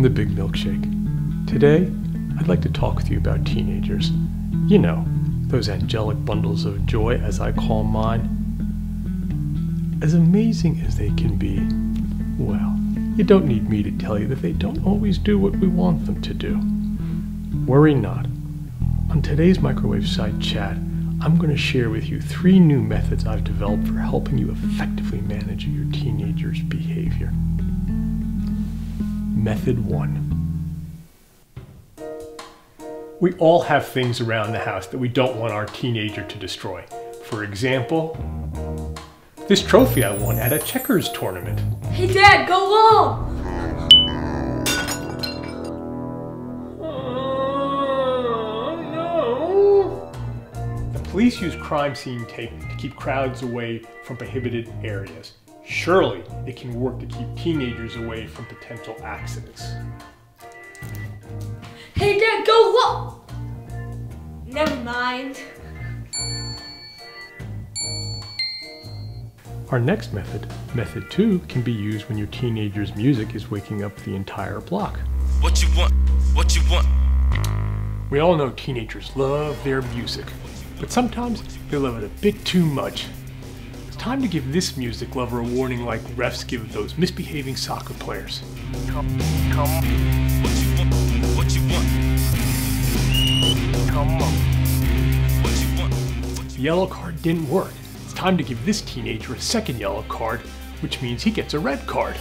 the Big Milkshake. Today, I'd like to talk with you about teenagers. You know, those angelic bundles of joy, as I call mine. As amazing as they can be, well, you don't need me to tell you that they don't always do what we want them to do. Worry not. On today's microwave side chat, I'm going to share with you 3 new methods I've developed for helping you effectively manage your teenager's behavior. Method 1. We all have things around the house that we don't want our teenager to destroy. For example, this trophy I won at a checkers tournament. Hey Dad, go home! Police use crime scene tape to keep crowds away from prohibited areas. Surely it can work to keep teenagers away from potential accidents. Hey Dad, go home! Never mind. Our next method, method 2, can be used when your teenager's music is waking up the entire block. What you want? What you want? We all know teenagers love their music, but sometimes they love it a bit too much. It's time to give this music lover a warning like refs give those misbehaving soccer players. Come. What you want? What you want? Come on. What you want? The yellow card didn't work. It's time to give this teenager a second yellow card, which means he gets a red card.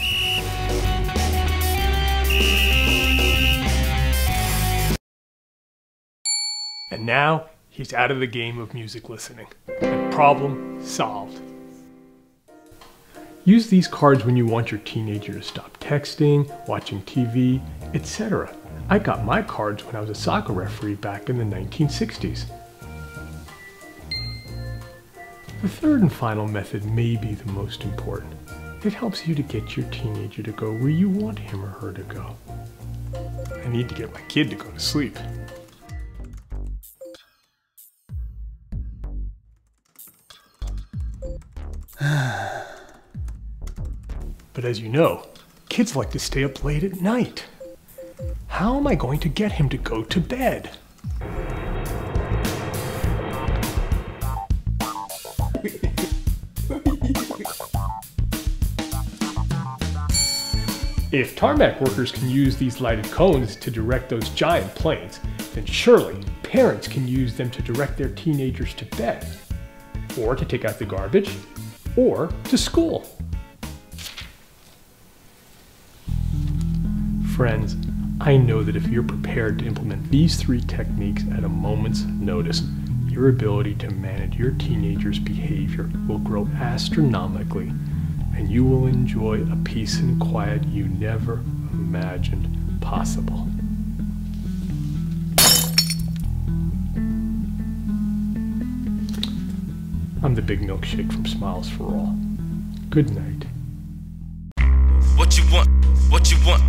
And now, he's out of the game of music listening. And problem solved. Use these cards when you want your teenager to stop texting, watching TV, etc. I got my cards when I was a soccer referee back in the 1960s. The third and final method may be the most important. It helps you to get your teenager to go where you want him or her to go. I need to get my kid to go to sleep. But as you know, kids like to stay up late at night. How am I going to get him to go to bed? If tarmac workers can use these lighted cones to direct those giant planes, then surely parents can use them to direct their teenagers to bed, or to take out the garbage, or to school. Friends, I know that if you're prepared to implement these 3 techniques at a moment's notice, your ability to manage your teenager's behavior will grow astronomically, and you will enjoy a peace and quiet you never imagined possible. I'm the Big Milkshake from Smiles for All. Good night. What you want? What you want?